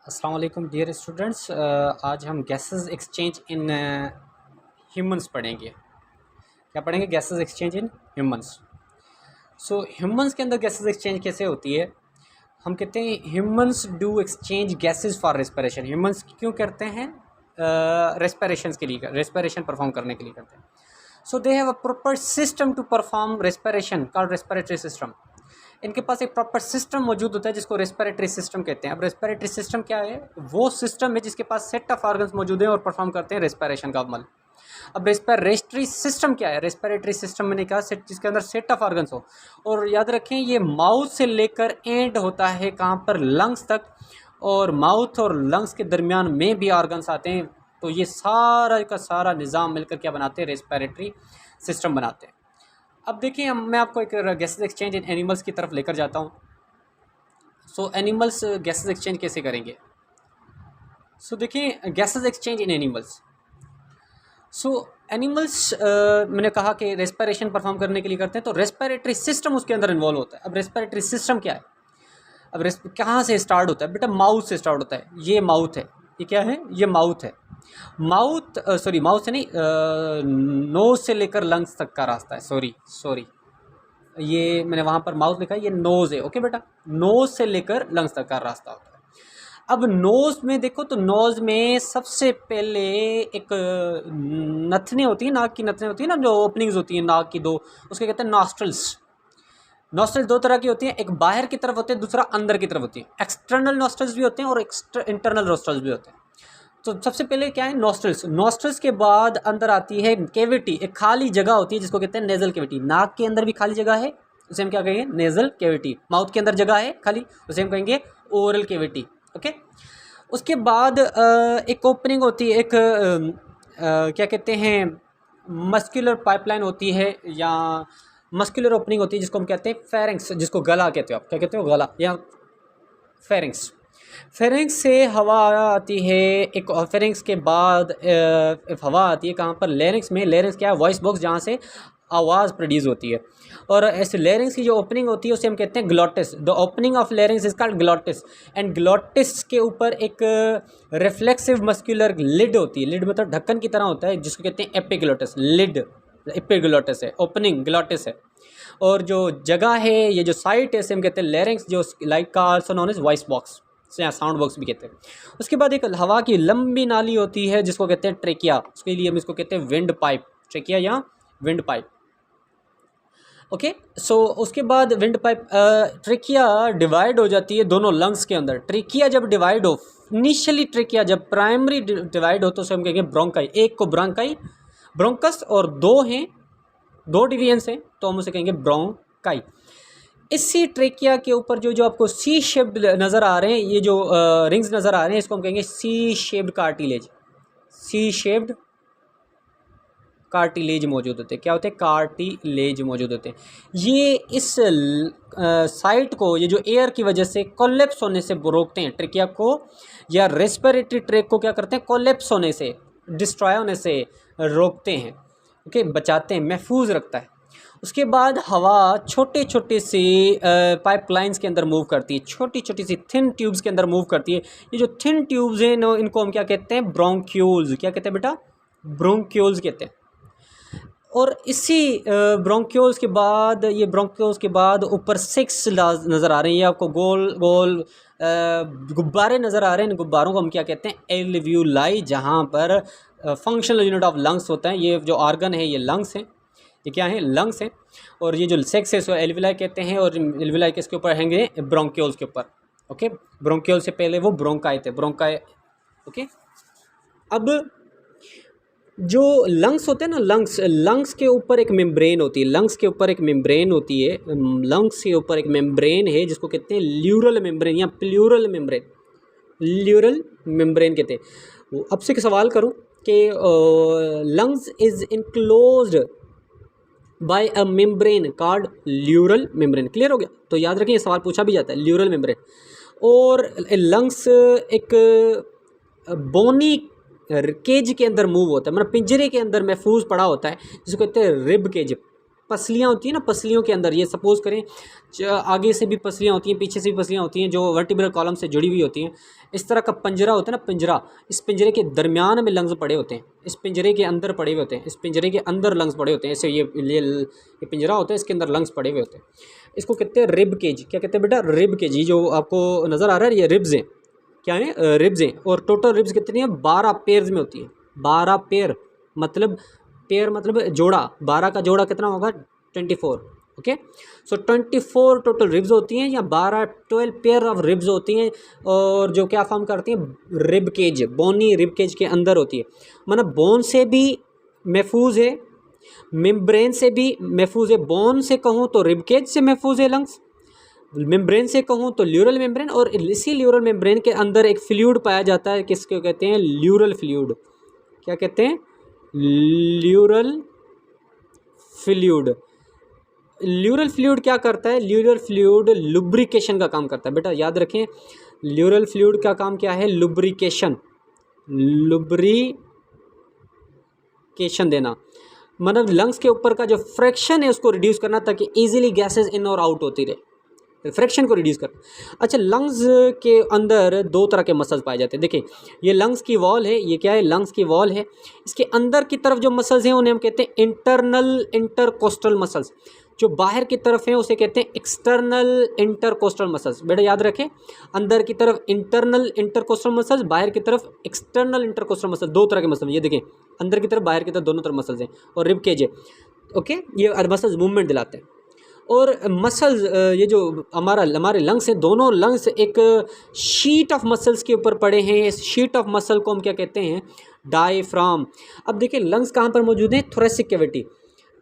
अस्सलाम वालेकुम dear students. आज हम गैसेस एक्सचेंज इन ह्यूमंस पढ़ेंगे। क्या पढ़ेंगे? Gases exchange in humans. So humans के अंदर गैसेस एक्सचेंज कैसे होती है? हम कहते हैं humans do exchange gases for respiration. Humans क्यों करते हैं? रेस्पिरेशन के लिए, रेस्पिरेशन परफॉर्म करने के लिए करते हैं। So they have a proper system to perform respiration called respiratory system. इनके पास एक प्रॉपर सिस्टम मौजूद होता है जिसको रेस्पिरेटरी सिस्टम कहते हैं। अब रेस्पिरेटरी सिस्टम क्या है? वो सिस्टम है जिसके पास सेट ऑफ ऑर्गन्स मौजूद हैं और परफॉर्म करते हैं रेस्पिरेशन का अमल। अब रेस्पिरेटरी सिस्टम क्या है? रेस्पिरेटरी सिस्टम मैंने कहा जिसके अंदर सेट ऑफ ऑर्गन्स हो। और याद रखें, ये माउथ से लेकर एंड होता है कहाँ पर? लंग्स तक। और माउथ और लंग्स के दरमियान में भी ऑर्गन्स आते हैं। तो ये सारा का सारा निज़ाम मिलकर क्या बनाते हैं? रेस्पिरेटरी सिस्टम बनाते हैं। अब देखिए, मैं आपको एक गैसेस एक्सचेंज इन एनिमल्स की तरफ लेकर जाता हूँ। सो एनिमल्स गैसेस एक्सचेंज कैसे करेंगे? सो देखिए, गैसेस एक्सचेंज इन एनिमल्स। सो एनिमल्स मैंने कहा कि रेस्पिरेशन परफॉर्म करने के लिए करते हैं, तो रेस्पिरेटरी सिस्टम उसके अंदर इन्वॉल्व होता है। अब रेस्पिरेटरी सिस्टम क्या है? अब कहाँ से स्टार्ट होता है? बेटा माउथ से स्टार्ट होता है। ये माउथ है। ये क्या है? ये माउथ है। माउथ सॉरी, माउथ से नहीं, नोज से लेकर लंग्स तक का रास्ता है। सॉरी सॉरी, ये मैंने वहाँ पर माउथ लिखा है, ये नोज़ है। ओके बेटा, नोज़ से लेकर लंग्स तक का रास्ता होता है। अब नोज़ में देखो तो नोज़ में सबसे पहले एक नथने होती है, नाक की नथने होती है ना, जो ओपनिंग्स होती हैं नाक की, दो, उसके कहते हैं नॉस्ट्रल्स। नॉस्ट्रल्स दो तरह की होती हैं, एक बाहर की तरफ होती है, दूसरा अंदर की तरफ होती है। एक्सटर्नल नॉस्ट्रल्स भी होते हैं और इंटरनल नॉस्ट्रल्स भी होते हैं। तो सबसे पहले क्या है? नॉस्ट्रल्स। नॉस्ट्रल्स के बाद अंदर आती है केविटी, एक खाली जगह होती है जिसको कहते हैं नेजल केविटी। नाक के अंदर भी खाली जगह है, उसे हम क्या कहेंगे? Nasal cavity. माउथ के अंदर जगह है खाली, उसे हम कहेंगे ओरल केविटी। ओके। उसके बाद एक ओपनिंग होती है, एक क्या कहते हैं, मस्कुलर पाइपलाइन होती है या मस्कुलर ओपनिंग होती है जिसको हम कहते हैं फेरिंग्स, जिसको गला कहते हो। आप क्या कहते हो? गला या फेरिंग्स। फेरिंग्स से हवा आती है। एक फेरिंग्स के बाद हवा आती है कहाँ पर? लेरिंग्स में। लेरिंग्स क्या है? वॉइस बॉक्स, जहाँ से आवाज़ प्रोड्यूस होती है। और ऐसे लेरिंग्स की जो ओपनिंग होती है उसे हम कहते हैं glottis. The opening of larynx is called glottis. And glottis के ऊपर एक रिफ्लेक्सिव मस्कुलर लिड होती है। लिड मतलब ढक्कन की तरह होता है, जिसको कहते हैं एपिग्लॉटिस। लिड एपिग्लॉटिस है, ओपनिंग ग्लॉटिस है। और जो जगह है, ये जो साइट है, इसे हम कहते हैं लेरिंग्स, जो लाइक का also known as voice box या साउंड बॉक्स भी कहते हैं। उसके बाद एक हवा की लंबी नाली होती है जिसको कहते हैं ट्रेकिया। उसके लिए हम इसको कहते हैं विंड पाइप। ट्रेकिया या विंड पाइप। ओके। सो उसके बाद विंड पाइप, ट्रेकिया डिवाइड हो जाती है दोनों लंग्स के अंदर। ट्रेकिया जब डिवाइड हो, इनिशियली ट्रेकिया जब प्राइमरी डिवाइड हो, तो उसे हम कहेंगे ब्रोंकाई। एक को ब्रोंकाई, ब्रोंकस, और दो हैं, दो डिवीजन्स हैं, तो हम उसे कहेंगे ब्रोंकाई। इसी ट्रेकिया के ऊपर जो जो आपको सी शेप्ड नज़र आ रहे हैं, ये जो रिंग्स नज़र आ रहे हैं, इसको हम कहेंगे C shaped cartilage. C shaped cartilage मौजूद होते हैं। क्या होते हैं? कार्टिलेज मौजूद होते हैं। ये इस साइट को, ये जो एयर की वजह से कोलेप्स होने से रोकते हैं। ट्रेकिया को या रेस्पिरेटरी ट्रैक को क्या करते हैं? कोलेप्स होने से, डिस्ट्रॉय होने से रोकते हैं। ओके, बचाते हैं, महफूज रखता है। उसके बाद हवा छोटे छोटे से पाइपलाइंस के अंदर मूव करती है, छोटी छोटी सी थिन ट्यूब्स के अंदर मूव करती है। ये जो थिन ट्यूब्स हैं, इनको हम क्या कहते हैं? ब्रोंक्यूल्स। क्या कहते हैं बेटा? ब्रोंक्यूल्स कहते हैं। और इसी ब्रोंक्यूल्स के बाद, ये ब्रोंक्यूल्स के बाद ऊपर 6 नज़र आ रहे हैं। ये आपको गोल गोल गुब्बारे नज़र आ रहे हैं। इन गुब्बारों को हम क्या कहते हैं? एल्वियोलाई, जहाँ पर फंक्शनल यूनिट ऑफ लंग्स होता है। ये जो ऑर्गन है, ये लंग्स हैं। ये क्या है? लंग्स हैं। और ये जो सेक्स है, इसको एल्वियोलाई कहते हैं। और एल्वियोलाई किसके ऊपर हैंगे? ब्रोंक्यूल्स के ऊपर। ओके। ब्रोंक्यूल से पहले वो ब्रोंकाई थे, ब्रोंकाई। ओके। अब जो लंग्स होते हैं ना, लंग्स के ऊपर एक मेम्ब्रेन होती है। लंग्स के ऊपर एक मेम्ब्रेन होती है। लंग्स के ऊपर एक मेम्ब्रेन है जिसको कहते हैं ल्यूरल मेम्ब्रेन या प्लूरल मेम्ब्रेन। ल्यूरल मेम्ब्रेन कहते हैं। अब से एक सवाल करूं कि lungs is enclosed by a membrane called pleural membrane. Clear हो गया? तो याद रखें, ये सवाल पूछा भी जाता है, ल्यूरल मेम्ब्रेन। और लंग्स एक बोनी केज के अंदर मूव होता है, मतलब पिंजरे के अंदर महफूज पड़ा होता है, जिसको कहते हैं रिब केज। पसलियाँ होती हैं ना, पसलियों के अंदर, ये सपोज़ करें आगे से भी पसलियाँ होती हैं, पीछे से भी पसलियाँ होती हैं जो वर्टिब्रल कॉलम से जुड़ी हुई होती हैं। इस तरह का पंजरा होता है ना, पिंजरा, इस पिंजरे के दरमियान में लंग्स पड़े होते हैं, इस पिंजरे के अंदर पड़े हुए होते हैं, इस पिंजरे के अंदर लंग्स पड़े होते हैं। ऐसे ये पिंजरा होता है, इसके अंदर लंग्स पड़े हुए होते हैं। इसको कहते हैं रिब केज। क्या कहते हैं बेटा? Rib cage. जो आपको नज़र आ रहा है ये रिब्स हैं। क्या है? रिब्स हैं। और टोटल रिब्स कितनी है? 12 पेयर्स में होती है। 12 पेयर मतलब, पेयर मतलब जोड़ा, 12 का जोड़ा कितना होगा? 24। ओके, सो 24 टोटल रिब्स होती हैं, या 12 पेयर ऑफ रिब्स होती हैं, और जो क्या फॉर्म करती हैं? रिब केज, बोनी रिब केज के अंदर होती है। मतलब बोन से भी महफूज है, मेम्ब्रेन से भी महफूज है। बोन से कहूँ तो रिब केज से महफूज है लंग्स, मेम्ब्रेन से कहूँ तो ल्यूरल मेम्ब्रेन, और इसी ल्यूरल मेम्ब्रेन के अंदर एक फ्लूइड पाया जाता है, किसको कहते हैं? Pleural fluid. क्या कहते हैं? Pleural fluid. ल्यूरल फ्लूइड क्या करता है? ल्यूरल फ्लूइड लुब्रिकेशन का काम करता है। बेटा याद रखें, ल्यूरल फ्लूइड का काम क्या है? लुब्रिकेशन, लुब्रिकेशन देना, मतलब लंग्स के ऊपर का जो फ्रैक्शन है उसको रिड्यूस करना, ताकि इजीली गैसेस इन और आउट होती रहे, फ्रैक्शन को रिड्यूस करना। अच्छा, लंग्स के अंदर दो तरह के मसल्स पाए जाते हैं। देखिए, ये लंग्स की वॉल है, ये क्या है? लंग्स की वॉल है। इसके अंदर की तरफ जो मसल्स हैं उन्हें हम कहते हैं इंटरनल इंटरकोस्टल मसल्स। जो बाहर की तरफ है उसे कहते हैं एक्सटर्नल इंटरकोस्टल मसल्स। बेटा याद रखें, अंदर की तरफ इंटरनल इंटरकोस्टल मसल्स, बाहर की तरफ एक्सटर्नल इंटरकोस्टल मसल्स। दो तरह के मसल्स, ये देखें, अंदर की तरफ, बाहर की तरफ, दोनों तरफ मसल्स हैं। और रिब केज है। ओके, ये मसल्स मूवमेंट दिलाते हैं। और मसल्स, ये जो हमारे लंग्स हैं, दोनों लंग्स एक शीट ऑफ मसल्स के ऊपर पड़े हैं। इस शीट ऑफ मसल को हम क्या कहते हैं? डायफ्राम। अब देखिए, लंग्स कहाँ पर मौजूद हैं? Thoracic cavity.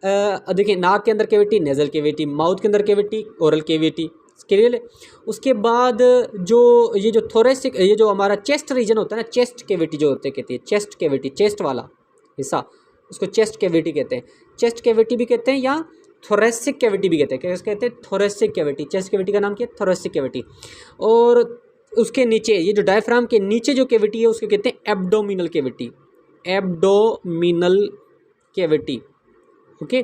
देखिए, नाक के अंदर कैविटी, नेजल कैविटी, माउथ के अंदर कैविटी, ओरल कैविटी, क्लियर है। उसके बाद जो ये जो थोरेसिक, ये जो हमारा चेस्ट रीजन होता है ना, चेस्ट कैविटी जो होते कहती है, चेस्ट कैविटी, चेस्ट वाला हिस्सा, उसको चेस्ट कैविटी कहते हैं। चेस्ट कैविटी भी कहते हैं, या थोरेसिक कैविटी भी कहते हैं। क्या कहते हैं? Thoracic cavity. चेस्ट कैविटी का नाम क्या है? Thoracic cavity. और उसके नीचे, ये जो डायफ्राम के नीचे जो कैविटी है उसको कहते हैं abdominal cavity, abdominal cavity. Okay,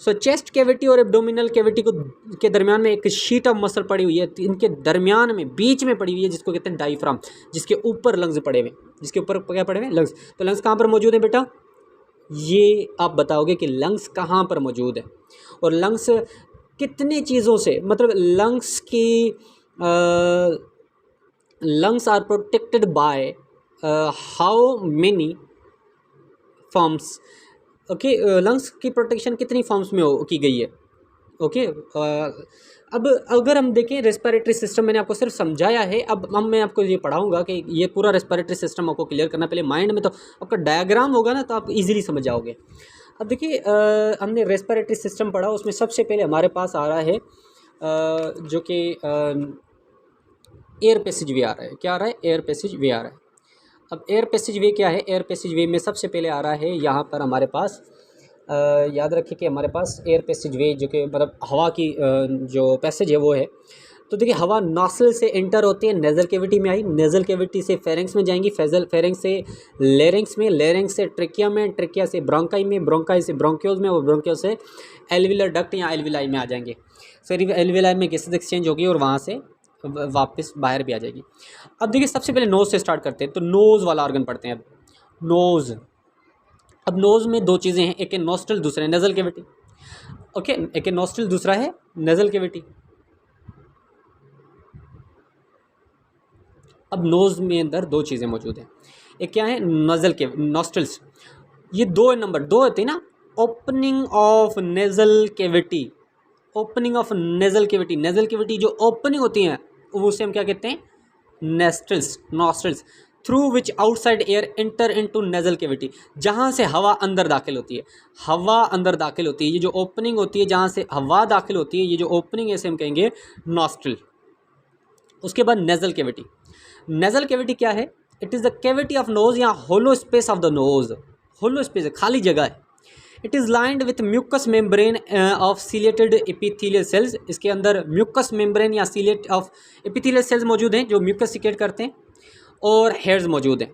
so chest cavity और एब्डोमिनल कैविटी को के दरमियान में एक शीट ऑफ मसल पड़ी हुई है, इनके दरमियान में, बीच में पड़ी हुई है, जिसको कहते हैं डायफ्राम, जिसके ऊपर लंग्स पड़े हुए, जिसके ऊपर क्या पड़े हुए? लंग्स। तो लंग्स कहाँ पर मौजूद है बेटा? ये आप बताओगे कि लंग्स कहाँ पर मौजूद है, और लंग्स कितनी चीज़ों से, मतलब lungs are protected by how many forms. Okay, lungs की प्रोटेक्शन कितनी फॉर्म्स में की गई है? ओके, अब अगर हम देखें रेस्पिरेटरी सिस्टम, मैंने आपको सिर्फ समझाया है, अब मैं आपको ये पढ़ाऊंगा कि ये पूरा रेस्पिरेटरी सिस्टम आपको क्लियर करना। पहले माइंड में तो आपका डायग्राम होगा ना, तो आप इजीली समझ जाओगे। अब देखिए, हमने रेस्पिरेटरी सिस्टम पढ़ा, उसमें सबसे पहले हमारे पास आ रहा है जो कि एयर पैसेज वे आ रहा है। क्या आ रहा है? एयर पैसेज वे आ रहा है। अब एयर पैसेज वे क्या है? एयर पैसेज वे में सबसे पहले आ रहा है यहाँ पर हमारे पास, याद रखिए कि हमारे पास एयर पैसेज वे, जो कि मतलब हवा की जो पैसेज है वो है। तो देखिए, हवा नॉस्ट्रिल से एंटर होती है, नेज़ल कैविटी में आई, नेज़ल कैविटी से फेरेंक्स में जाएंगी, फेरेंक्स से लेरिंग्स में, लेरिंग्स से ट्रिकिया में, ट्रिकिया से ब्रोंकाई में, ब्रोंकाई से ब्रोंक्योज में, और ब्रोंक्योज से एल्विलर डक्ट या एल्विलाई में आ जाएंगे। फिर एल्विलाई में गैसेस एक्सचेंज होगी और वहाँ से वापस बाहर भी आ जाएगी। अब देखिए, सबसे पहले नोज़ से स्टार्ट करते हैं, तो नोज़ वाला ऑर्गन पढ़ते हैं। अब नोज़, अब नोज़ में दो चीज़ें हैं, एक है नोस्ट्रल, दूसरा है नेज़ल कैविटी। ओके, एक है नोस्ट्रल, दूसरा है नेज़ल कैविटी। अब नोज़ में अंदर दो चीज़ें मौजूद हैं, एक क्या है? नज़ल के नोस्ट्रल्स, ये दो नंबर दो होते हैं ना, opening of nasal cavity, opening of nasal cavity, nasal cavity जो ओपनिंग होती हैं उसे हम क्या कहते हैं? Nostrils, nostrils, through which outside air enter into nasal cavity, जहाँ से हवा अंदर दाखिल होती है, हवा अंदर दाखिल होती है, ये जो ओपनिंग होती है जहाँ से हवा दाखिल होती है, ये जो ओपनिंग है इसे हम कहेंगे नोस्ट्रल। उसके बाद नेज़ल कैविटी, नेज़ल कैविटी क्या है? It is the cavity of nose या hollow space of the nose, hollow space है, खाली जगह है। It is lined with mucus membrane of ciliated epithelial cells, इसके अंदर म्यूकस मेम्ब्रेन या सीलेट ऑफ एपिथेलियल सेल्स मौजूद हैं जो म्यूकस सीक्रेट करते हैं, और हेयर्स मौजूद हैं।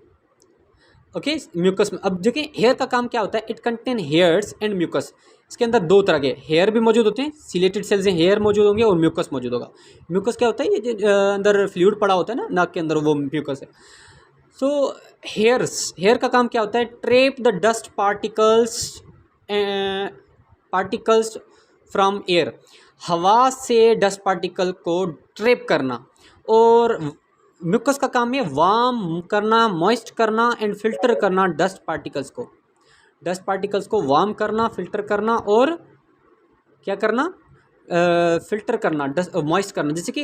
ओके, म्यूकस में अब देखिए हेयर का काम क्या होता है? It contain hairs and mucus, इसके अंदर दो तरह के हेयर भी मौजूद होते हैं, सिलेटेड सेल्स हैं, हेयर मौजूद होंगे और म्यूकस मौजूद होगा। म्यूकस क्या होता है, ये जो अंदर फ्लूइड पड़ा होता है ना नाक के अंदर, वो म्यूकस है। सो हेयर का काम क्या होता है, trap the dust particles from air, हवा से डस्ट पार्टिकल को ट्रैप करना। और म्यूकस का काम है वार्म करना, मॉइस्ट करना एंड फिल्टर करना डस्ट पार्टिकल्स को वार्म करना, फिल्टर करना और क्या करना, फिल्टर करना, डस्ट मॉइस्ट करना। जैसे कि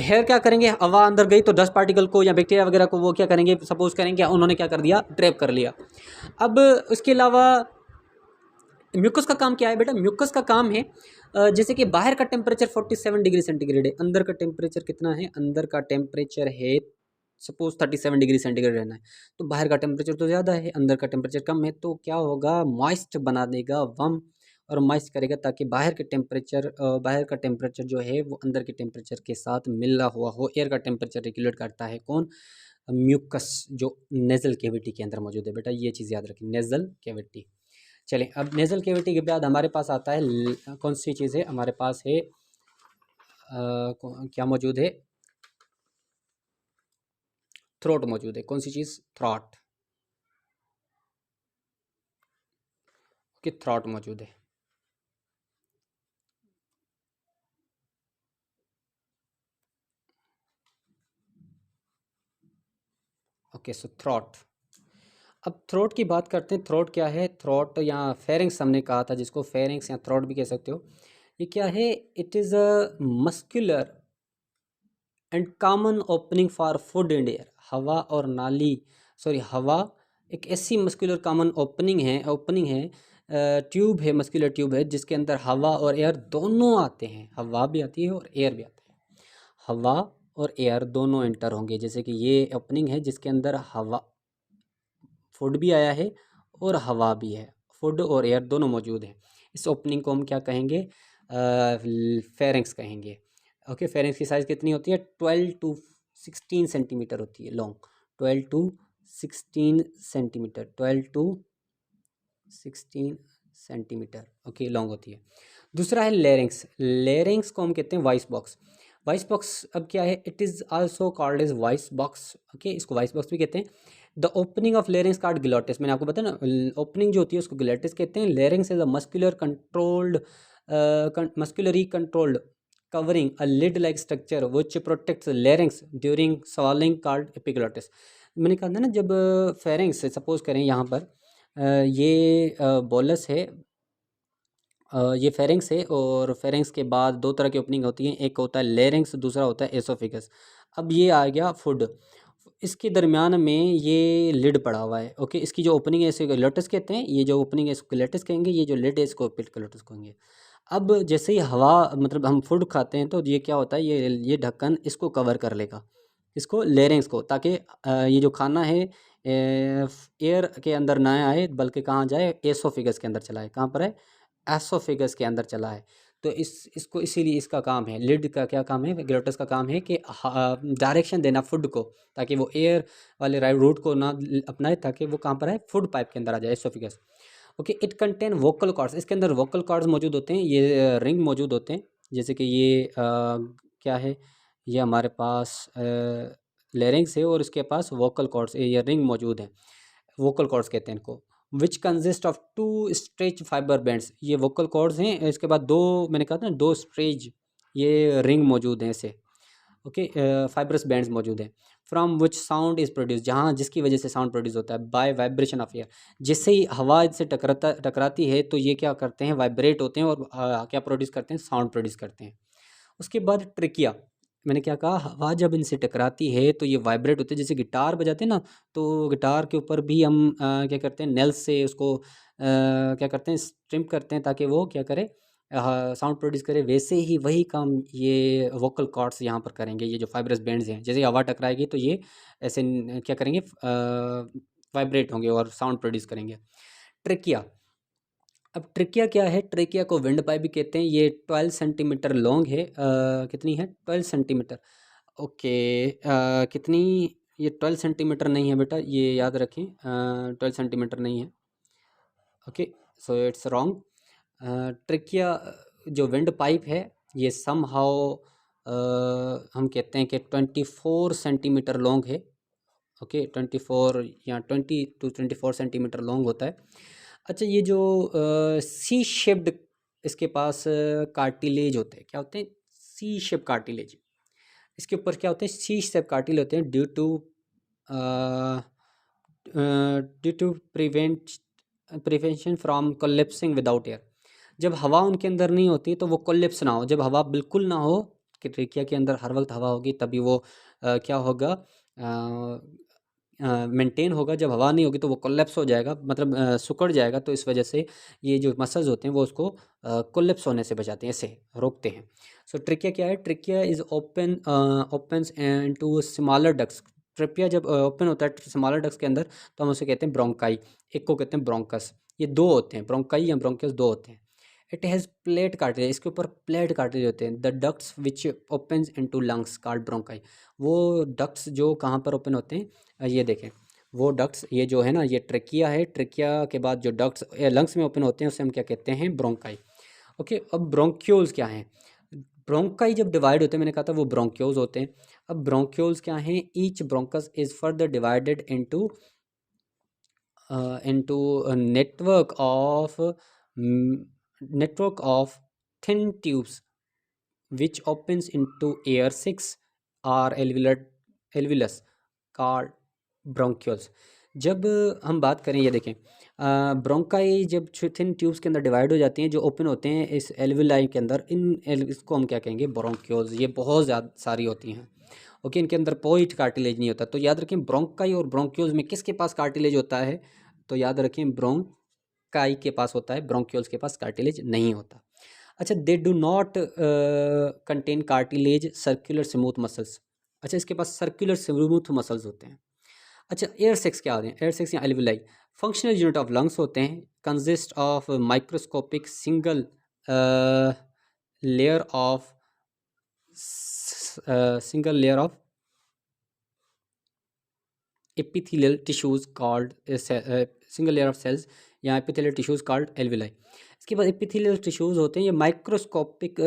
हेयर क्या करेंगे, हवा अंदर गई तो डस्ट पार्टिकल को या बैक्टीरिया वगैरह को वो क्या करेंगे, सपोज करेंगे उन्होंने क्या कर दिया, ट्रैप कर लिया। अब उसके अलावा म्यूकस का काम क्या है बेटा, म्यूकस का काम है जैसे कि बाहर का टेम्परेचर 47 डिग्री सेंटीग्रेड है, अंदर का टेम्परेचर कितना है, अंदर का टेम्परेचर है सपोज 37 डिग्री सेंटीग्रेड रहना है, तो बाहर का टेम्परेचर तो ज़्यादा है, अंदर का टेम्परेचर कम है, तो क्या होगा, मॉइस्ट बना देगा, वम और मॉइस्ट करेगा ताकि बाहर का टेम्परेचर जो है वो अंदर के टेम्परेचर के साथ मिला हुआ हो। एयर का टेम्परेचर रेगुलेट करता है कौन, म्यूकस, जो नेजल कैविटी के अंदर मौजूद है बेटा, ये चीज़ याद रखें, नेजल कैविटी। चलें, अब नेजल कैविटी के बाद हमारे पास आता है कौन सी चीज़ है, हमारे पास है क्या मौजूद है, थ्रोट मौजूद है। कौन सी चीज़, थ्रोट, कि थ्रोट मौजूद है। ओके, सो थ्रोट। अब थ्रोट की बात करते हैं, थ्रोट क्या है, थ्रोट या फेरिंग्स हमने कहा था, जिसको फेरिंग्स या थ्रोट भी कह सकते हो। ये क्या है, it is a muscular and common opening for food and air. हवा और नाली, सॉरी हवा एक ऐसी मस्कुलर कॉमन ओपनिंग है, ट्यूब है, मस्कुलर ट्यूब है, जिसके अंदर हवा और एयर दोनों आते हैं, हवा भी आती है और एयर भी आता है, हवा और एयर दोनों एंटर होंगे। जैसे कि ये ओपनिंग है जिसके अंदर हवा, फूड भी आया है और हवा भी है, फूड और एयर दोनों मौजूद हैं। इस ओपनिंग को हम क्या कहेंगे, फेरिंग्स कहेंगे। ओके, फेरिंग्स की साइज़ कितनी होती है, 12 टू 16 सेंटीमीटर होती है long, 12 to 16 centimetre, 12 to 16 centimetre okay long होती है। दूसरा है लेरिंग्स, लेरिंग्स को हम कहते हैं वॉइस बॉक्स। वॉइस बॉक्स अब क्या है, it is also called as voice box. Okay, इसको वॉइस बॉक्स भी कहते हैं। The opening of larynx called glottis, मैंने आपको बताया ना, ओपनिंग जो होती है उसको ग्लोटिस कहते हैं। Larynx is a muscularly controlled covering a lid like structure which protects larynx during swallowing called epiglottis। मैंने कहा था ना, जब फेरिंग्स सपोज करें यहाँ पर ये बोलस है, ये फेरिंग्स है, और फेरिंग्स के बाद दो तरह की ओपनिंग होती हैं, एक होता है लेरिंग्स, दूसरा होता है एसोफिगस। अब ये आ गया फूड, इसके दरमियान में ये लिड पड़ा हुआ है। ओके, इसकी जो ओपनिंग है इसे ग्लोटिस कहते हैं, ये जो ओपनिंग है इसको ग्लोटिस कहेंगे, ये जो लिड है इसको एपिग्लोटिस कहेंगे। अब जैसे ही हवा, मतलब हम फूड खाते हैं तो ये क्या होता है, ये ढक्कन इसको कवर कर लेगा, इसको लेरिंग्स को, ताकि ये जो खाना है एयर के अंदर ना आए, बल्कि कहाँ जाए, एसोफिगस के अंदर चला है। कहाँ पर है, एसोफिगस के अंदर चला है। तो इसको इसीलिए इसका काम है, लिड का क्या काम है, ग्लोटस का काम है कि डायरेक्शन देना फूड को, ताकि वो एयर वाले राइट रूट को ना अपनाए, ताकि वो कहाँ पर है, फूड पाइप के अंदर आ जाए, oesophagus. Okay, it contain vocal cords, इसके अंदर वोकल कॉर्ड्स मौजूद होते हैं, ये रिंग मौजूद होते हैं। जैसे कि ये क्या है, ये हमारे पास लेरिंग्स है और इसके पास वोकल कॉर्ड्स, ये रिंग मौजूद हैं, वोकल कॉर्ड्स कहते हैं इनको। Which consist of 2 stretch fibre bands, ये वोकल कॉर्ड्स हैं, इसके बाद दो, मैंने कहा था ना, 2 स्ट्रेच ये रिंग मौजूद हैं ऐसे। ओके, फाइब्रस बैंड्स मौजूद हैं। From which sound is produce, जहाँ जिसकी वजह से साउंड प्रोड्यूस होता है, बाय वाइब्रेशन ऑफ एयर, जिससे ही हवा इससे टकराती है तो ये क्या करते हैं, वाइब्रेट होते हैं और क्या प्रोड्यूस करते हैं, साउंड प्रोड्यूस करते हैं। उसके बाद ट्रिकिया, मैंने क्या कहा, हवा जब इनसे टकराती है तो ये वाइब्रेट होते हैं, जैसे गिटार बजाते हैं ना, तो गिटार के ऊपर भी हम क्या करते हैं, नेल्स से उसको क्या करते हैं, स्ट्रिम्प करते हैं, ताकि वो क्या करे, साउंड प्रोड्यूस करे। वैसे ही वही काम ये वोकल कॉर्ड्स यहाँ पर करेंगे, ये जो फाइब्रस बैंड्स हैं, जैसे हवा टकराएगी तो ये ऐसे क्या करेंगे, वाइब्रेट होंगे और साउंड प्रोड्यूस करेंगे। ट्रिकिया, अब ट्रिकिया क्या है, ट्रिकिया को विंड पाइप भी कहते हैं। ये 12 सेंटीमीटर लॉन्ग है, कितनी है, 12 सेंटीमीटर। ओके, कितनी, ये 12 सेंटीमीटर नहीं है बेटा, ये याद रखें, 12 सेंटीमीटर नहीं है। Okay, so it's wrong. Trachea जो विंड पाइप है ये सम हाउ हम कहते हैं कि 24 सेंटीमीटर लॉन्ग है। ओके 24 या 20 to 24 सेंटीमीटर लॉन्ग होता है। अच्छा ये जो सी शेप्ड इसके पास कार्टिलेज होते हैं, क्या होते हैं? सी शेप कार्टिलेज। इसके ऊपर क्या होते हैं? सी शेप कार्टिलेज होते हैं due to prevention from collapsing without air. जब हवा उनके अंदर नहीं होती तो वो कोलेप्स ना हो। जब हवा बिल्कुल ना हो कि ट्रेकिया के अंदर हर वक्त हवा होगी तभी वो क्या होगा, मेंटेन होगा। जब हवा नहीं होगी तो वो कोलेप्स हो जाएगा, मतलब सिकुड़ जाएगा। तो इस वजह से ये जो मसल्स होते हैं वो उसको कोलेप्स होने से बचाते हैं, ऐसे रोकते हैं। सो ट्रिकिया क्या है? Trachea is opens into smaller ducts. Trachea जब ओपन होता है स्मॉलर डक्ट्स के अंदर तो हम उसे कहते हैं ब्रोंकाई, एक को कहते हैं ब्रोंकस। ये दो होते हैं, ब्रोंकाई या ब्रोंकस दो होते हैं। इट हैज़ प्लेट कार्टिलेज, इसके ऊपर प्लेट कार्टिलेज होते हैं। The ducts which opens into lungs called bronchi. वो डक्ट्स जो कहाँ पर ओपन होते हैं, ये देखें वो डक्ट्स, ये जो है ना ये ट्रेकिया है। ट्रेकिया के बाद जो डक्ट्स लंग्स में ओपन होते हैं उसे हम क्या कहते हैं? ब्रोंकाई। ओके अब ब्रोंक्यूल्स क्या हैं? ब्रोंकाई जब डिवाइड होते हैं, मैंने कहा था वो ब्रोंक्यूल्स होते हैं। अब ब्रोंक्यूल्स क्या हैं? Each bronchus is further divided into into a network of thin tubes which opens into air sacs or alveolus called bronchioles। जब हम बात करें, ये देखें ब्रोंकाई जब थिन ट्यूब्स के अंदर डिवाइड हो जाती हैं, जो ओपन होते हैं इस एल्विलाई के अंदर, इसको हम क्या कहेंगे? ब्रोंक्योल्स। ये बहुत ज़्यादा सारी होती हैं। ओके इनके अंदर कोई कार्टिलेज नहीं होता। तो याद रखें ब्रोंकाई और ब्रोंक्योल्स में किसके पास कार्टिलेज होता है? तो याद रखें ब्रोंकाई के पास होता है, ब्रोंक्योल्स के पास कार्टिलेज नहीं होता। अच्छा they do not contain cartilage circular smooth muscles. अच्छा इसके पास सर्कुलर स्मूथ मसल्स होते हैं। अच्छा एयर सेक्स क्या होते हैं? एयर सेक्स या alveoli functional unit of lungs होते हैं, consist of microscopic single layer of epithelial tissues called single layer of cells या epithelial tissues called alveoli। इसके बाद epithelial tissues होते हैं, ये माइक्रोस्कोपिक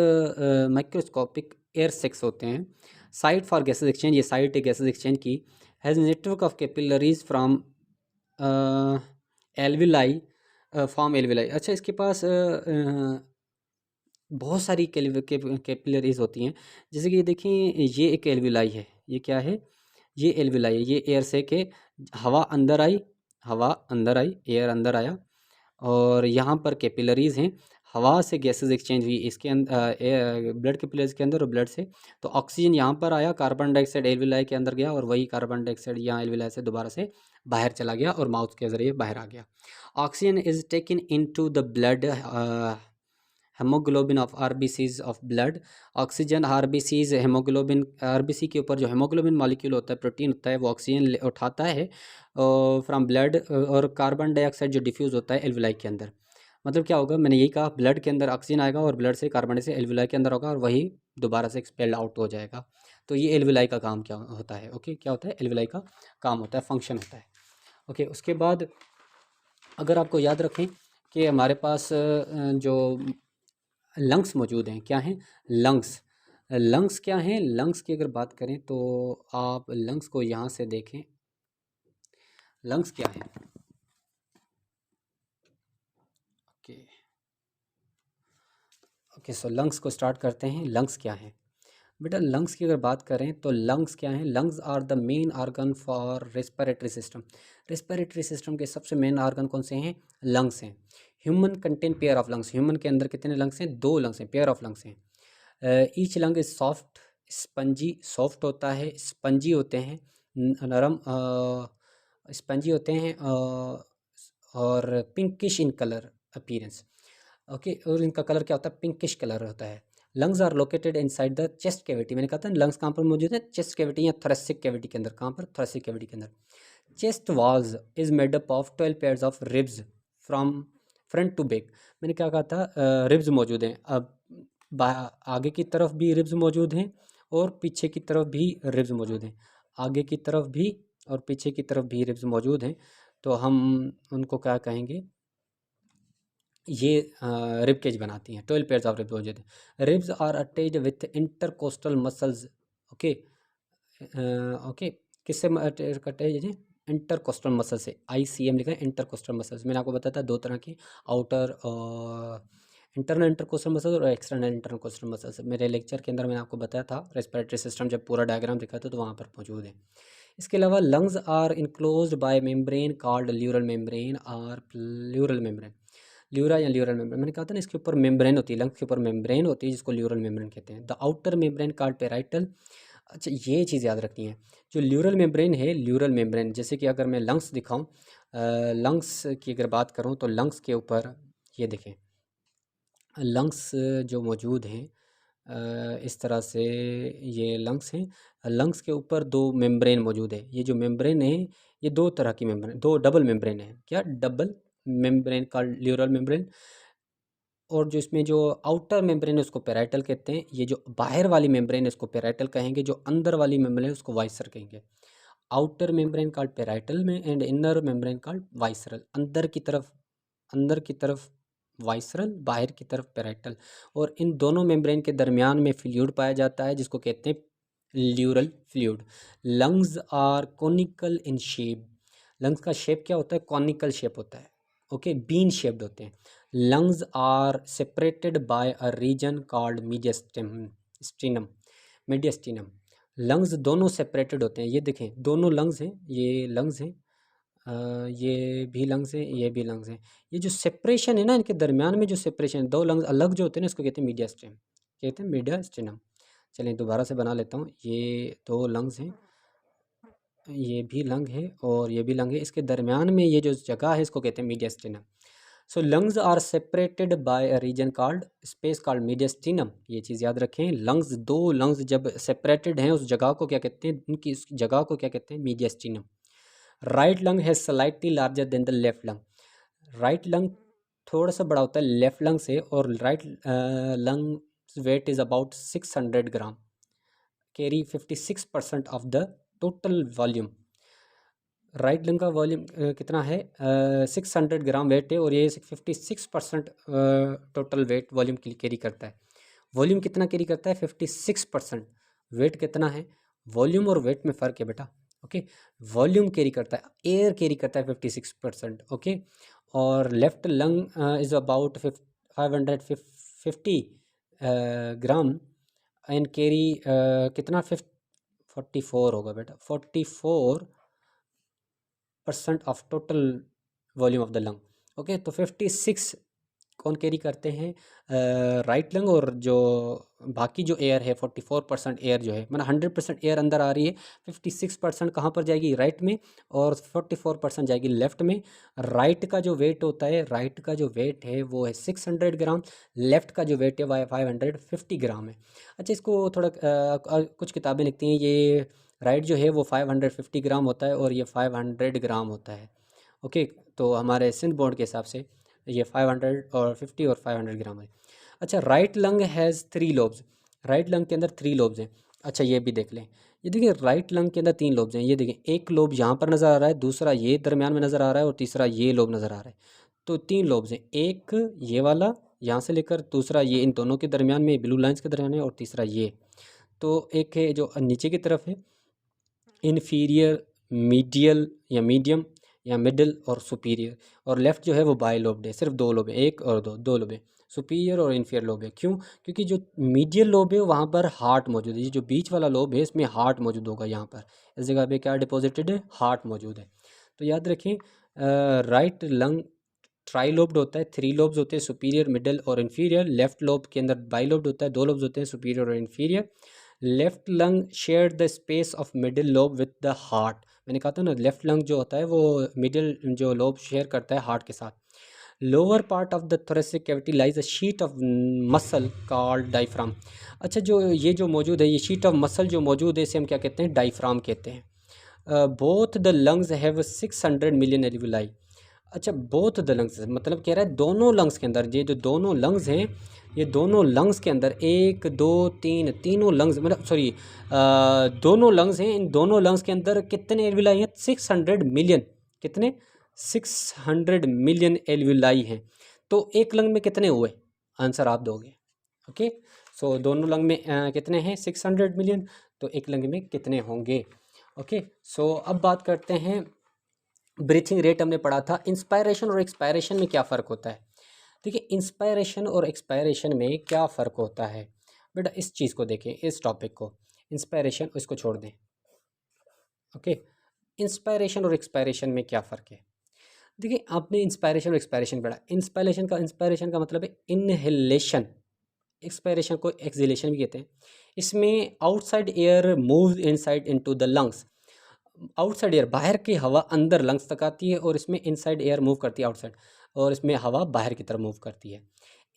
एयर सेक्स होते हैं। साइट फॉर गैसेस एक्सचेंज, ये साइट है गैसेस एक्सचेंज की। Has network of capillaries from alveoli from alveoli. अच्छा इसके पास बहुत सारी कैपिलरीज होती हैं। जैसे कि ये देखें ये एक एल्विलाई है, ये क्या है? ये एल्विलाई है, ये एयर से के हवा अंदर आई, हवा अंदर आई, एयर अंदर आया और यहाँ पर कैपिलरीज हैं। हवा से गैसेस एक्सचेंज हुई इसके अंदर ब्लड कैपिलरीज के अंदर और ब्लड से। तो ऑक्सीजन यहाँ पर आया, कार्बन डाइऑक्साइड एल्विलाई के अंदर गया और वही कार्बन डाइऑक्साइड यहाँ एल्विलाई से दोबारा से बाहर चला गया और माउथ के ज़रिए बाहर आ गया। Oxygen is taken into the blood haemoglobin of RBCs of blood. Oxygen RBCs haemoglobin, RBC के ऊपर जो हेमोग्लोबिन मॉलिक्यूल होता है, प्रोटीन होता है, वो ऑक्सीजन उठाता है फ्रॉम ब्लड और कार्बन डाइऑक्साइड जो डिफ्यूज़ होता है एल्विलाई के अंदर। मतलब क्या होगा, मैंने यही कहा ब्लड के अंदर ऑक्सीजन आएगा और ब्लड से कार्बन डाइऑक्साइड एल्विलाई के अंदर होगा और वही दोबारा से एक्सपेल्ड आउट हो जाएगा। तो ये एल्विलाई का काम क्या होता है? ओके क्या होता है? एल्विलाई का काम होता है, फंक्शन होता है। ओके उसके बाद अगर आपको याद रखें कि हमारे पास जो लंग्स मौजूद हैं, क्या हैं? लंग्स। लंग्स क्या हैं? लंग्स की अगर बात करें तो आप लंग्स को यहाँ से देखें। लंग्स क्या है? ओके ओके सो लंग्स को स्टार्ट करते हैं। लंग्स क्या है बेटा? लंग्स की अगर बात करें तो लंग्स क्या हैं? Lungs are the main organ for respiratory system. Respiratory system के सबसे मेन ऑर्गन कौन से हैं? लंग्स हैं। Human contain pair of lungs. Human के अंदर कितने लंग्स हैं? 2 लंग्स हैं, पेयर ऑफ लंग्स हैं। Each lung is soft spongy, soft होता है, स्पंजी होते हैं, नरम स्पंजी होते हैं और pinkish in colour appearance. Okay और इनका कलर क्या होता है? पिंकिश कलर होता है। Lungs are located inside the chest cavity. मैंने कहा था लंग्स कहाँ पर मौजूद है? चेस्ट कैविटी या थोरेसिक कैविटी के अंदर। कहाँ पर? थोरेसिक कैविटी के अंदर। Chest walls is made up of 12 pairs of ribs from front to back. मैंने क्या कहा था? रिब्स मौजूद हैं। अब आगे की तरफ भी रिब्स मौजूद हैं और पीछे की तरफ भी रिब्स मौजूद हैं। आगे की तरफ भी और पीछे की तरफ भी रिब्स मौजूद हैं। तो हम उनको क्या कहेंगे? ये रिब केज बनाती हैं। 12 पेयर्स ऑफ रिब्स हो जाते हैं। Ribs are attached with intercostal muscles. Okay okay, किससे अटैच है? इंटरकोस्टल मसल से। ICM लिखा है, इंटरकोस्टल मसल्स। मैंने आपको बताया था दो तरह की, आउटर इंटरनल इंटरकोस्टल मसल्स और एक्सटर्नल इंटरकोस्टल मसल्स। मेरे लेक्चर के अंदर मैंने आपको बताया था रेस्पिरेटरी सिस्टम, जब पूरा डायग्राम दिखा था तो वहाँ पर मौजूद है। इसके अलावा lungs are enclosed by membrane called pleural membrane और प्लूरल मेम्ब्रेन। ल्यूरा या ल्यूरल मेम्ब्रेन, मैंने कहा था ना इसके ऊपर मेम्ब्रेन होती है, लंग्स के ऊपर मेम्ब्रेन होती है जिसको ल्यूरल मेम्ब्रेन कहते हैं। The outer membrane called parietal. अच्छा, ये चीज़ याद रखनी है, जो ल्यूरल मेम्ब्रेन है, ल्यूरल मेम्ब्रेन, जैसे कि अगर मैं लंग्स दिखाऊं, लंग्स की अगर बात करूं तो लंग्स के ऊपर ये देखें, लंग्स जो मौजूद हैं इस तरह से, ये लंग्स हैं। लंग्स के ऊपर दो मेम्ब्रेन मौजूद है। ये जो मेम्ब्रेन है ये दो तरह की मेम्ब्रेन, दो डबल मेम्ब्रेन है। क्या? डबल मेम्ब्रेन का ल्यूरल मेम्ब्रेन, और जो इसमें जो आउटर मेम्ब्रेन है उसको पेराइटल कहते हैं। ये जो बाहर वाली मेम्ब्रेन है उसको पेराइटल कहेंगे, जो अंदर वाली मेम्ब्रेन है उसको वाइसर कहेंगे। आउटर मेम्ब्रेन कॉल्ड पेराइटल में and inner membrane called visceral. अंदर की तरफ वाइसरल, बाहर की तरफ पेराइटल। और इन दोनों मेम्ब्रेन के दरमियान में फ्लूइड पाया जाता है जिसको कहते हैं pleural fluid. Lungs are conical in shape. Lungs का शेप क्या होता है? कॉनिकल शेप होता है। ओके, बीन शेप्ड होते हैं। Lungs are separated by a region called mediastinum. Mediastinum. Lungs दोनों सेपरेटेड होते हैं। ये देखें, दोनों लंग्स हैं, ये लंग्स हैं, ये भी लंग्स हैं, ये भी लंग्स हैं। ये जो सेपरेशन है ना, इनके दरमियान में जो सेपरेशन, दो लंग्स अलग जो होते हैं ना, इसको कहते हैं मीडियस्टिनम, कहते हैं मीडियस्टिनम। चलिए दोबारा से बना लेता हूँ। ये दो लंग्स हैं, ये भी लंग है और ये भी लंग है, इसके दरमियान में ये जो जगह है इसको कहते हैं mediastinum. So lungs are separated by a region called space called mediastinum. ये चीज़ याद रखें, लंग्स, दो लंग्स जब सेपरेटेड हैं उस जगह को क्या कहते हैं? उनकी उस जगह को क्या कहते हैं? मीडियस्टिनम। राइट लंग है slightly larger than the left lung. Right lung थोड़ा सा बड़ा होता है लेफ्ट लंग से, और right lung weight is about 600 gram, carry 56% of the total volume. Right lung का वॉल्यूम कितना है? 600 ग्राम वेट है, और ये 56% टोटल वेट वॉल्यूम कैरी करता है। वॉल्यूम कितना कैरी करता है? 56%। वेट कितना है? वॉल्यूम और वेट में फ़र्क है बेटा। ओके, वॉल्यूम कैरी करता है, एयर कैरी करता है 56%। ओके, और left lung is about 550 gram and carry कितना? 44 होगा बेटा, 44% of total volume of the lung. Okay, तो 56 कौन कैरी करते हैं? राइट लंग, और जो बाकी जो एयर है 44% एयर जो है, मतलब 100% एयर अंदर आ रही है, 56% कहाँ पर जाएगी? राइट में, और 44% जाएगी लेफ्ट में। राइट का जो वेट होता है, राइट का जो वेट है वो है 600 ग्राम, लेफ्ट का जो वेट है वह 550 ग्राम है। अच्छा, इसको थोड़ा कुछ किताबें लिखती हैं ये राइट जो है वो 550 ग्राम होता है और ये 500 ग्राम होता है। ओके, तो हमारे सिंध बोर्ड के हिसाब से ये 500 और 50 और 500 ग्राम है। अच्छा, right lung has 3 lobes. Right lung के अंदर 3 लोब्स हैं। अच्छा, ये भी देख लें, ये देखिए राइट लंग के अंदर 3 लोब्स हैं। ये देखिए, एक लोब यहाँ पर नज़र आ रहा है, दूसरा ये दरमियान में नज़र आ रहा है, और तीसरा ये लोब नज़र आ रहा है। तो 3 लोब्स हैं, एक ये वाला यहाँ से लेकर, दूसरा ये इन दोनों के दरमियान में ब्लू लाइन्स के दरमियान है, और तीसरा ये। तो एक है जो नीचे की तरफ है इन्फीरियर, मीडियल या मीडियम या मिडल और सुपीरियर, और लेफ़्ट जो है वो बाई लोब्ड है। सिर्फ 2 लोब है, एक और दो लोब है, सुपीरियर और इन्फीरियर लोब है। क्यों? क्योंकि जो मीडियल लोब है वहाँ पर हार्ट मौजूद है। ये जो बीच वाला लोब है इसमें हार्ट मौजूद होगा। यहाँ पर इस जगह पे क्या डिपॉजिटेड है? हार्ट मौजूद है। तो याद रखें, राइट लंग ट्राई लोब्ड होता है, 3 लोब्स होते हैं, सुपीरियर, मिडल और इन्फीरियर। लेफ्ट लोब के अंदर बाई लोब्ड होता है, 2 लोब्स होते हैं, सुपीरियर और inferior. Left lung share the space of middle lobe with the heart. मैंने कहा था ना, लेफ्ट लंग जो होता है वो मिडिल जो लोब शेयर करता है हार्ट के साथ। Lower part of the thoracic cavity lies a sheet of muscle called diaphragm. अच्छा, जो ये जो मौजूद है, ये शीट ऑफ मसल जो मौजूद है इसे हम क्या कहते हैं? डायफ्राम कहते हैं। Both the lungs have 600 million alveoli. अच्छा, बोथ द लंग्स मतलब कह रहा है दोनों लंग्स के अंदर, ये जो दोनों लंग्स हैं, ये दोनों लंग्स के अंदर 1 2 3 तीनों लंग्स, मतलब सॉरी, दोनों लंग्स हैं, इन दोनों लंग्स के अंदर कितने एल्विलाई हैं? 600 मिलियन। कितने? 600 मिलियन एल्विलाई हैं। तो एक लंग में कितने हुए, आंसर आप दोगे। ओके, सो दोनों लंग में कितने हैं, 600 मिलियन, तो एक लंग में कितने होंगे। ओके, सो अब बात करते हैं ब्रीथिंग रेट। हमने पढ़ा था इंस्पायरेशन और एक्सपायरेशन में क्या फ़र्क होता है। देखिए, इंस्पायरेशन और एक्सपायरेशन में क्या फ़र्क होता है बेटा, इस चीज़ को देखें, इस टॉपिक को, इंस्पायरेशन इसको छोड़ दें। ओके, इंस्पायरेशन और एक्सपायरेशन में क्या फ़र्क है। देखिए, आपने इंस्पायरेशन और एक्सपायरेशन पढ़ा। इंस्पायरेशन का मतलब है इनहेलेशन, एक्सपायरेशन को एक्सहेलेशन भी कहते हैं। इसमें outside air moves inside into the lungs, outside air बाहर की हवा अंदर लंग्स तक आती है, और इसमें इनसाइड एयर मूव करती है आउटसाइड, और इसमें हवा बाहर की तरफ मूव करती है।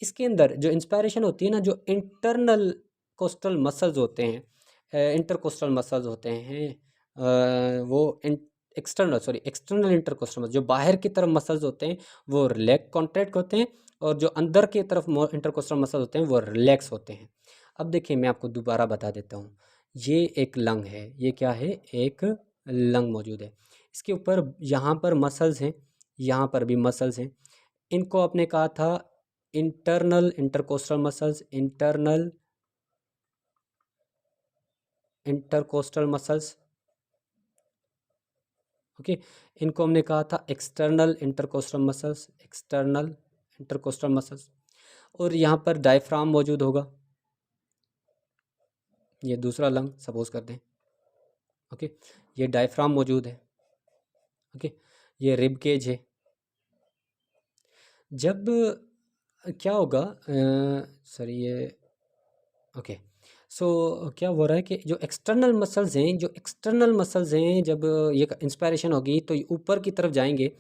इसके अंदर जो इंस्पायरेशन होती है ना, जो इंटरनल कोस्टल मसल्स होते हैं, इंटरकोस्टल मसल्स होते हैं, वो एक्सटर्नल इंटरकोस्टल मसल, जो बाहर की तरफ मसल्स होते हैं वो रिलैक्स कॉन्ट्रैक्ट होते हैं, और जो अंदर की तरफ इंटरकोस्टल मसल्स होते हैं वो रिलैक्स होते हैं। अब देखिए, मैं आपको दोबारा बता देता हूँ। ये एक लंग है, ये क्या है, एक लंग मौजूद है। इसके ऊपर यहाँ पर मसल्स हैं, यहाँ पर भी मसल्स हैं। इनको आपने कहा था internal intercostal muscles, internal intercostal muscles. Okay, इनको हमने कहा था external intercostal muscles, external intercostal muscles. और यहाँ पर डायफ्राम मौजूद होगा, ये दूसरा लंग सपोज कर दें। ओके, ये डायफ्राम मौजूद है। ओके, ये रिब केज है। जब क्या होगा, सॉरी ये, ओके, सो क्या हो रहा है कि जो एक्सटर्नल मसल्स हैं, जब ये इंस्पायरेशन होगी तो ये ऊपर की तरफ जाएंगे।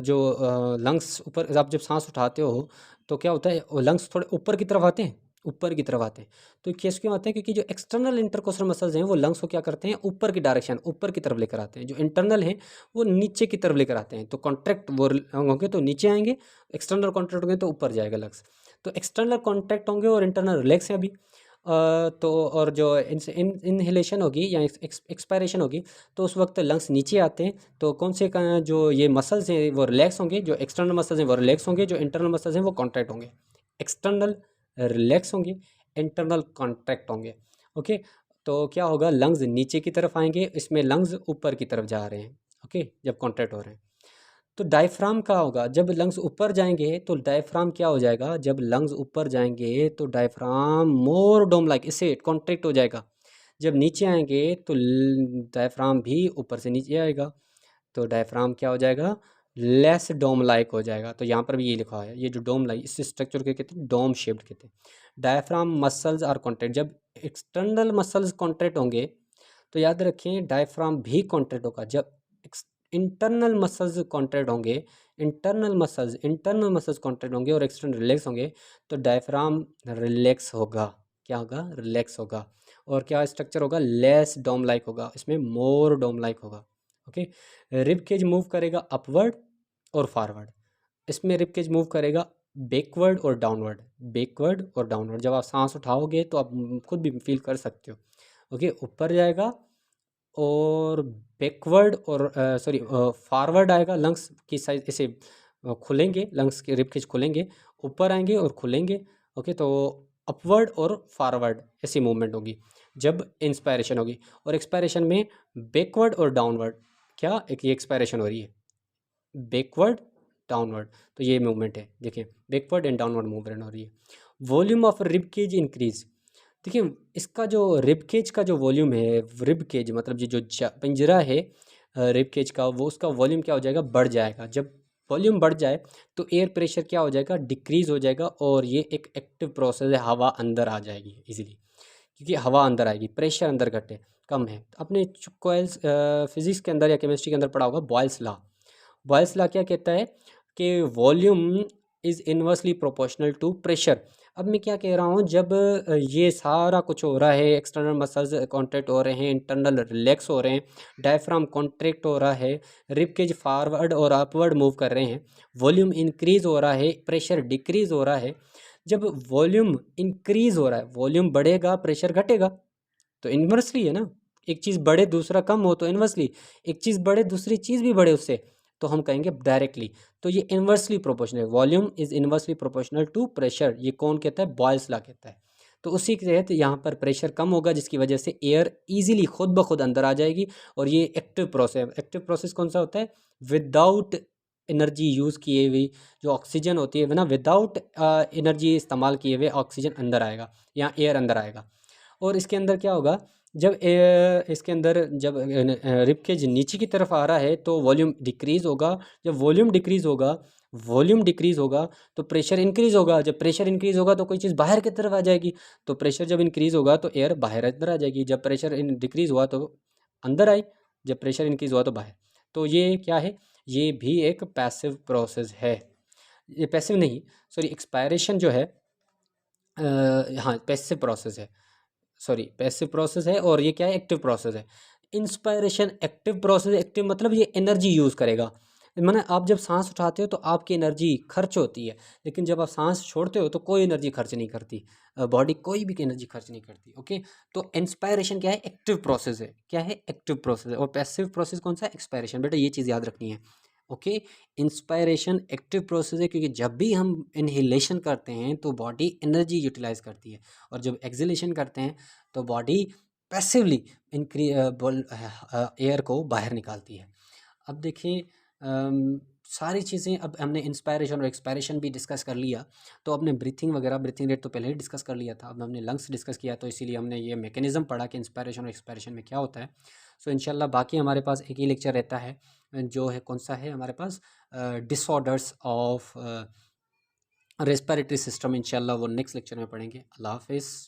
जो लंग्स ऊपर, आप जब सांस उठाते हो तो क्या होता है, लंग्स थोड़े ऊपर की तरफ आते हैं, ऊपर की तरफ आते हैं। तो केस क्यों आते हैं, क्योंकि जो एक्सटर्नल इंटरकोस्टल मसल्स हैं वो लंग्स को क्या करते हैं, ऊपर की डायरेक्शन, ऊपर की तरफ लेकर आते हैं। जो इंटरनल हैं वो नीचे की तरफ लेकर आते हैं। तो कॉन्ट्रैक्ट वो होंगे तो नीचे आएंगे, एक्सटर्नल कॉन्ट्रैक्ट होंगे तो ऊपर जाएगा लंग्स। तो एक्सटर्नल कॉन्ट्रैक्ट होंगे और इंटरनल रिलैक्स है अभी। तो और जो इनहेलेशन होगी या एक्सपायरेशन होगी तो उस वक्त लंग्स नीचे आते हैं। तो कौन से जो ये मसल्स हैं वो रिलैक्स होंगे, जो एक्सटर्नल मसल्स हैं वो रिलैक्स होंगे, जो इंटरनल मसल्स हैं वो कॉन्ट्रैक्ट होंगे। एक्सटर्नल रिलैक्स होंगे, इंटरनल कॉन्ट्रैक्ट होंगे। ओके, तो क्या होगा, लंग्स नीचे की तरफ आएंगे, इसमें लंग्स ऊपर की तरफ जा रहे हैं। ओके, जब कॉन्ट्रैक्ट हो रहे हैं। तो डायफ्राम क्या होगा, जब लंग्स ऊपर जाएंगे तो डायफ्राम क्या हो जाएगा, जब लंग्स ऊपर जाएंगे तो डायफ्राम मोर डोम लाइक, इससे कॉन्ट्रैक्ट हो जाएगा। जब नीचे आएंगे तो डायफ्राम भी ऊपर से नीचे आएगा, तो डायफ्राम क्या हो जाएगा, लेस डोम लाइक हो जाएगा। तो यहाँ पर भी ये लिखा है, ये जो डोम लाइक, इस स्ट्रक्चर को कहते हैं डोम शेप्ड कहते हैं। डायफ्राम मसल्स आर कॉन्ट्रैक्ट, जब एक्सटर्नल मसल्स कॉन्ट्रैक्ट होंगे तो याद रखें डायफ्राम भी कॉन्ट्रैक्ट होगा। जब इंटरनल मसल्स कॉन्ट्रैक्ट होंगे, इंटरनल मसल्स कॉन्ट्रैक्ट होंगे और एक्सटर्नल रिलैक्स होंगे, तो डायफ्राम रिलैक्स होगा। क्या होगा, रिलैक्स होगा। और क्या स्ट्रक्चर होगा, लेस डोम लाइक होगा, इसमें मोर डोम लाइक होगा। ओके, रिब केज मूव करेगा अपवर्ड और फॉरवर्ड। इसमें रिब केज मूव करेगा बैकवर्ड और डाउनवर्ड, बैकवर्ड और डाउनवर्ड। जब आप सांस उठाओगे तो आप खुद भी फील कर सकते हो। ओके, ऊपर जाएगा और बैकवर्ड और सॉरी फॉरवर्ड आएगा, लंग्स की साइज ऐसे खुलेंगे, लंग्स के रिब केज खुलेंगे, ऊपर आएंगे और खुलेंगे। ओके, तो अपवर्ड और फॉरवर्ड ऐसी मूवमेंट होगी जब इंस्पायरेशन होगी। और एक्सपायरेशन में बैकवर्ड और डाउनवर्ड, क्या एक ये एक्सपायरेशन हो रही है, बैकवर्ड डाउनवर्ड, तो ये मूवमेंट है। देखिए, बैकवर्ड एंड डाउनवर्ड मूवमेंट हो रही है। Volume of rib cage increase, देखिए इसका जो रिब केज का जो वॉल्यूम है, रिब केज मतलब ये जो पिंजरा है रिब केज का, वो उसका वॉल्यूम क्या हो जाएगा, बढ़ जाएगा। जब वॉल्यूम बढ़ जाए तो एयर प्रेशर क्या हो जाएगा, डिक्रीज़ हो जाएगा, और ये एक एक्टिव प्रोसेस है, हवा अंदर आ जाएगी इजीली, क्योंकि हवा अंदर आएगी, प्रेशर अंदर घटे कम है। अपने कॉइल्स फिजिक्स के अंदर या केमिस्ट्री के अंदर पढ़ा होगा बॉयल्स लॉ। बॉयल्स लॉ क्या कहता है कि volume is inversely proportional to pressure. अब मैं क्या कह रहा हूँ, जब ये सारा कुछ हो रहा है, एक्सटर्नल मसल्स कॉन्ट्रैक्ट हो रहे हैं, इंटरनल रिलैक्स हो रहे हैं, डायफ्राम कॉन्ट्रैक्ट हो रहा है, रिब केज फॉरवर्ड और अपवर्ड मूव कर रहे हैं, वॉल्यूम इंक्रीज़ हो रहा है, प्रेशर डिक्रीज़ हो रहा है। जब वॉल्यूम इंक्रीज़ हो रहा है, वॉल्यूम बढ़ेगा, प्रेशर घटेगा, तो इन्वर्सली है ना। एक चीज़ बढ़े दूसरा कम हो तो इन्वर्सली, एक चीज़ बढ़े दूसरी चीज़ भी बढ़े उससे, तो हम कहेंगे डायरेक्टली। तो ये inversely proportional, volume is inversely proportional to pressure, ये कौन कहता है? बॉयल्स लॉ कहता है। तो उसी के तहत यहाँ पर प्रेशर कम होगा, जिसकी वजह से एयर ईजिली खुद ब खुद अंदर आ जाएगी। और ये एक्टिव प्रोसेस, एक्टिव प्रोसेस कौन सा होता है? विदाउट एनर्जी यूज़ किए हुई जो ऑक्सीजन होती है ना, विदाउट एनर्जी इस्तेमाल किए हुए ऑक्सीजन अंदर आएगा, यहाँ एयर अंदर आएगा। और इसके अंदर क्या होगा? जब इसके अंदर जब रिबकेज नीचे की तरफ आ रहा है तो वॉल्यूम डिक्रीज़ होगा। जब वॉल्यूम डिक्रीज़ होगा तो प्रेशर इंक्रीज़ होगा। जब प्रेशर इंक्रीज़ होगा तो कोई चीज़ बाहर की तरफ आ जाएगी। तो प्रेशर जब इंक्रीज़ होगा तो एयर बाहर अंदर आ जाएगी। जब प्रेशर डिक्रीज़ हुआ तो अंदर आई, जब प्रेशर इंक्रीज़ हुआ तो बाहर। तो ये क्या है? ये भी एक पैसिव प्रोसेस है। ये पैसिव नहीं, सॉरी, एक्सपायरेशन जो है हाँ पैसिव प्रोसेस है, सॉरी पैसिव प्रोसेस है। और ये क्या है? एक्टिव प्रोसेस है। इंस्पायरेशन एक्टिव प्रोसेस, एक्टिव मतलब ये एनर्जी यूज़ करेगा। माने आप जब सांस उठाते हो तो आपकी एनर्जी खर्च होती है, लेकिन जब आप सांस छोड़ते हो तो कोई एनर्जी खर्च नहीं करती, बॉडी कोई भी एनर्जी खर्च नहीं करती। ओके, तो इंस्पायरेशन क्या है? एक्टिव प्रोसेस है। क्या है? एक्टिव प्रोसेस है। और पैसिव प्रोसेस कौन सा है? एक्सपायरेशन। बेटा ये चीज़ याद रखनी है। ओके, इंस्पायरेशन एक्टिव प्रोसेस है, क्योंकि जब भी हम इनहेलेशन करते हैं तो बॉडी एनर्जी यूटिलाइज करती है, और जब एक्सहेलेशन करते हैं तो बॉडी पैसिवली एयर को बाहर निकालती है। अब देखिए सारी चीज़ें, अब हमने इंस्पायरेशन और एक्सपायरेशन भी डिस्कस कर लिया, तो अपने ब्रीथिंग वगैरह, ब्रीथिंग रेट तो पहले ही डिस्कस कर लिया था। अब हमने लंग्स डिस्कस किया, तो इसीलिए हमने ये मैकेनिज्म पढ़ा कि इंस्पायरेशन और एक्सपायरेशन में क्या होता है। सो इंशाल्लाह बाकी हमारे पास एक ही लेक्चर रहता है, जो है कौन सा है हमारे पास? Disorders of respiratory system. इंशाल्लाह वो नेक्स्ट लेक्चर में पढ़ेंगे। अल्लाह हाफिज़।